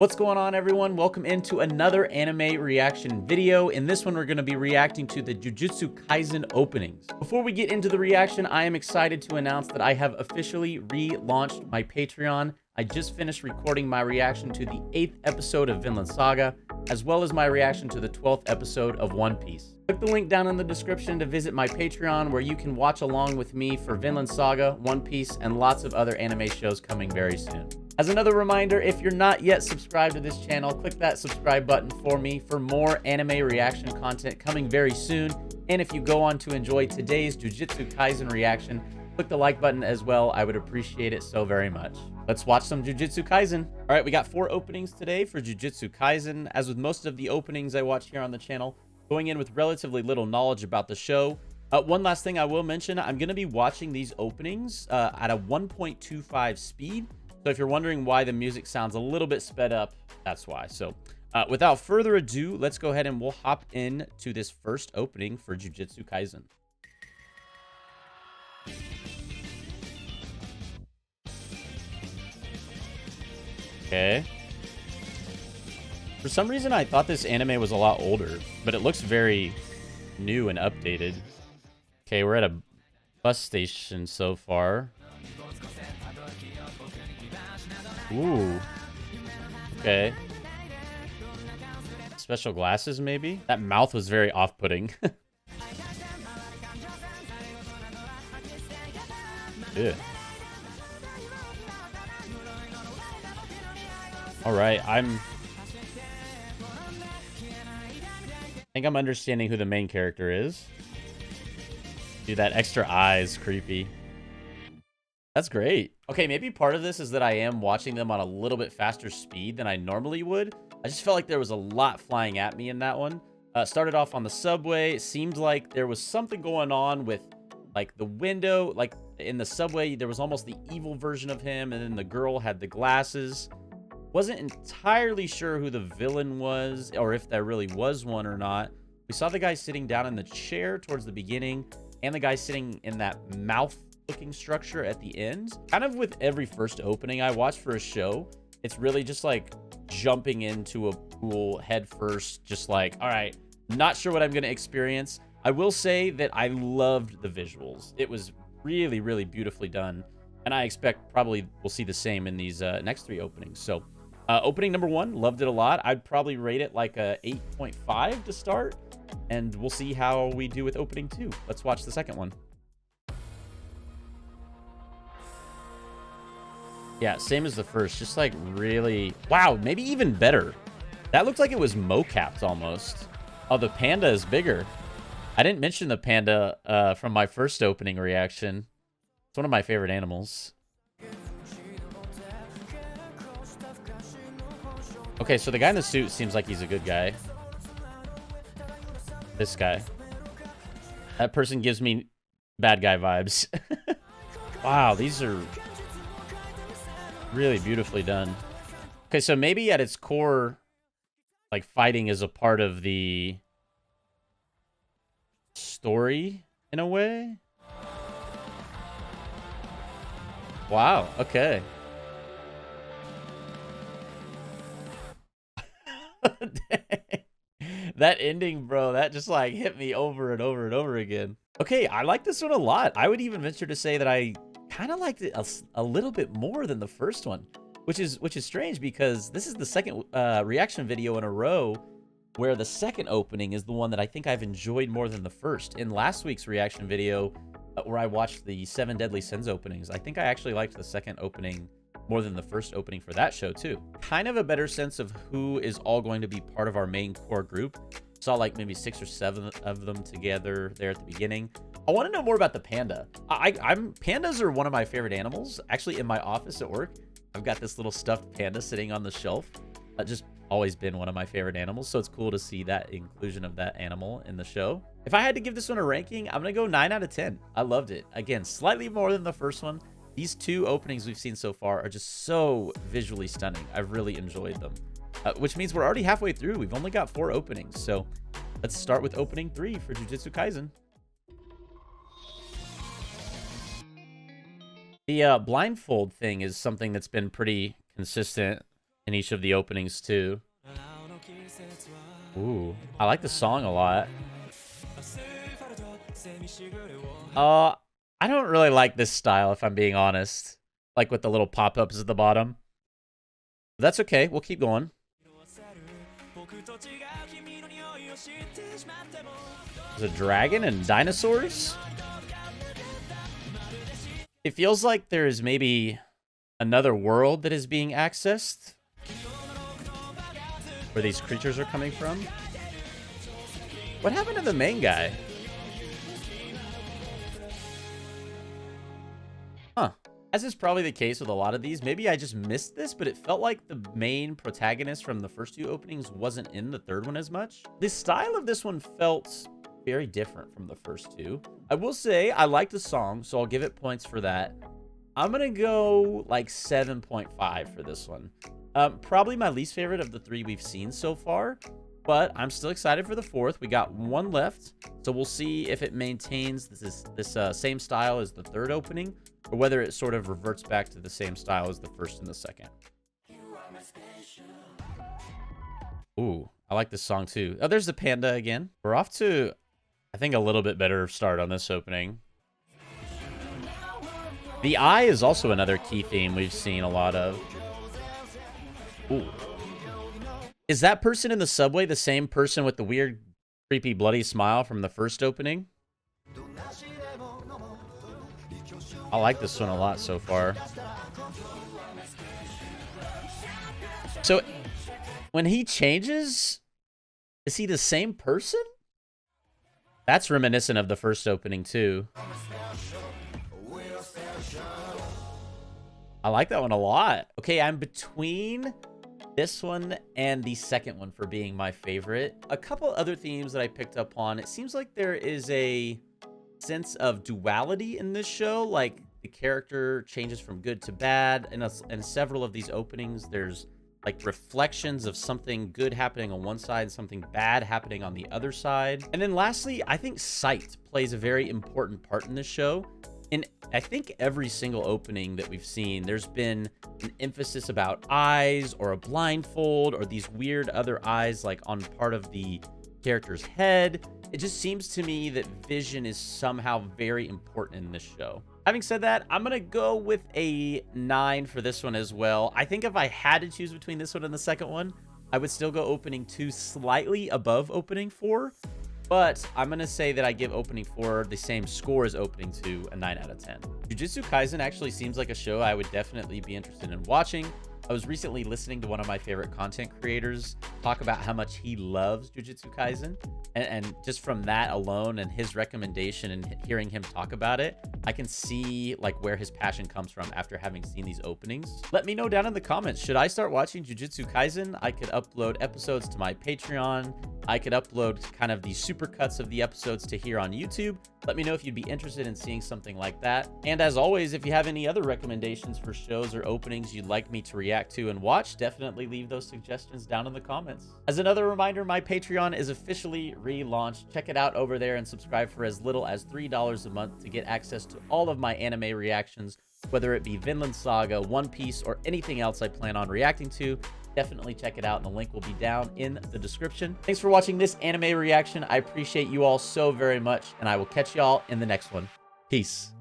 What's going on, everyone? Welcome into another anime reaction video. In this one, we're going to be reacting to the Jujutsu Kaisen openings. Before we get into the reaction, I am excited to announce that I have officially relaunched my Patreon. I just finished recording my reaction to the 8th episode of Vinland Saga, as well as my reaction to the 12th episode of One Piece. Click the link down in the description to visit my Patreon, where you can watch along with me for Vinland Saga, One Piece, and lots of other anime shows coming very soon. As another reminder, if you're not yet subscribed to this channel, click that subscribe button for me for more anime reaction content coming very soon. And if you go on to enjoy today's Jujutsu Kaisen reaction, click the like button as well. I would appreciate it so very much. Let's watch some Jujutsu Kaisen. All right, we got 4 openings today for Jujutsu Kaisen. As with most of the openings I watch here on the channel, going in with relatively little knowledge about the show. One last thing I will mention, I'm going to be watching these openings at a 1.25 speed. So if you're wondering why the music sounds a little bit sped up, that's why. So without further ado, let's go ahead and we'll hop in to this first opening for Jujutsu Kaisen. Okay. For some reason, I thought this anime was a lot older, but it looks very new and updated. Okay, we're at a bus station so far. Ooh. Okay. Special glasses, maybe? That mouth was very off-putting. Yeah. Alright, I think I'm understanding who the main character is. Dude, that extra eye is creepy. That's great. Okay, maybe part of this is that I am watching them on a little bit faster speed than I normally would. I just felt like there was a lot flying at me in that one. Started off on the subway. It seemed like there was something going on with, like, the window. Like, in the subway, there was almost the evil version of him, and then the girl had the glasses. Wasn't entirely sure who the villain was, or if there really was one or not. We saw the guy sitting down in the chair towards the beginning, and the guy sitting in that mouth looking structure at the end. Kind of with every first opening I watch for a show, it's really just like jumping into a pool head first, just like, all right, not sure what I'm going to experience. I will say that I loved the visuals. It was really, really beautifully done, and I expect probably we'll see the same in these next 3 openings. So opening number 1, loved it a lot. I'd probably rate it like a 8.5 to start, and we'll see how we do with opening 2. Let's watch the second one. Yeah, same as the first, just like really, wow, maybe even better. That looked like it was mo-capped almost. Oh, the panda is bigger. I didn't mention the panda from my first opening reaction. It's one of my favorite animals. Okay, so the guy in the suit seems like he's a good guy. This guy. That person gives me bad guy vibes. Wow, these are really beautifully done. Okay, so maybe at its core, like, fighting is a part of the story in a way. Wow, okay. That ending, bro, that just like hit me over and over and over again. Okay, I like this one a lot. I would even venture to say that I kind of liked it a little bit more than the first one, which is strange because this is the second reaction video in a row where the second opening is the one that I think I've enjoyed more than the first. In last week's reaction video where I watched the 7 Deadly Sins openings, I think I actually liked the second opening more than the first opening for that show too. Kind of a better sense of who is all going to be part of our main core group. Saw like maybe 6 or 7 of them together there at the beginning. I want to know more about the panda. Pandas are one of my favorite animals. Actually, in my office at work, I've got this little stuffed panda sitting on the shelf. Just always been one of my favorite animals, so it's cool to see that inclusion of that animal in the show. If I had to give this one a ranking, I'm gonna go 9 out of 10. I loved it. Again, slightly more than the first one. These 2 openings we've seen so far are just so visually stunning. I've really enjoyed them. Which means we're already halfway through. We've only got 4 openings. So let's start with opening 3 for Jujutsu Kaisen. The blindfold thing is something that's been pretty consistent in each of the openings too. Ooh, I like the song a lot. I don't really like this style, if I'm being honest. Like with the little pop-ups at the bottom. But that's okay, we'll keep going. There's a dragon and dinosaurs? It feels like there's maybe another world that is being accessed, where these creatures are coming from. What happened to the main guy? Huh. As is probably the case with a lot of these, maybe I just missed this, but it felt like the main protagonist from the first two openings wasn't in the third one as much. The style of this one felt very different from the first two. I will say I like the song, so I'll give it points for that. I'm gonna go like 7.5 for this one. Probably my least favorite of the three we've seen so far, but I'm still excited for the fourth. We got one left, so we'll see if it maintains this same style as the third opening, or whether it sort of reverts back to the same style as the first and the second. Ooh, I like this song too. Oh, there's the panda again. We're off to, I think, a little bit better start on this opening. The eye is also another key theme we've seen a lot of. Ooh. Is that person in the subway the same person with the weird, creepy, bloody smile from the first opening? I like this one a lot so far. So, when he changes, is he the same person? That's reminiscent of the first opening, too. I like that one a lot. Okay, I'm between this one and the second one for being my favorite. A couple other themes that I picked up on. It seems like there is a sense of duality in this show. Like, the character changes from good to bad. And several of these openings, there's like reflections of something good happening on one side, something bad happening on the other side. And then lastly, I think sight plays a very important part in this show. In, I think, every single opening that we've seen, there's been an emphasis about eyes or a blindfold or these weird other eyes like on part of the character's head. It just seems to me that vision is somehow very important in this show. Having said that, I'm going to go with a 9 for this one as well. I think if I had to choose between this one and the second one, I would still go opening 2 slightly above opening 4. But I'm going to say that I give opening 4 the same score as opening 2, a 9 out of 10. Jujutsu Kaisen actually seems like a show I would definitely be interested in watching. I was recently listening to one of my favorite content creators talk about how much he loves Jujutsu Kaisen. And just from that alone and his recommendation and hearing him talk about it, I can see like where his passion comes from after having seen these openings. Let me know down in the comments. Should I start watching Jujutsu Kaisen? I could upload episodes to my Patreon. I could upload kind of the supercuts of the episodes to here on YouTube. Let me know if you'd be interested in seeing something like that. And as always, if you have any other recommendations for shows or openings you'd like me to react to and watch, definitely leave those suggestions down in the comments. As another reminder, my Patreon is officially relaunched. Check it out over there and subscribe for as little as $3 a month to get access to all of my anime reactions, whether it be Vinland Saga, One Piece, or anything else I plan on reacting to. Definitely check it out, and the link will be down in the description. Thanks for watching this anime reaction. I appreciate you all so very much, and I will catch y'all in the next one. Peace.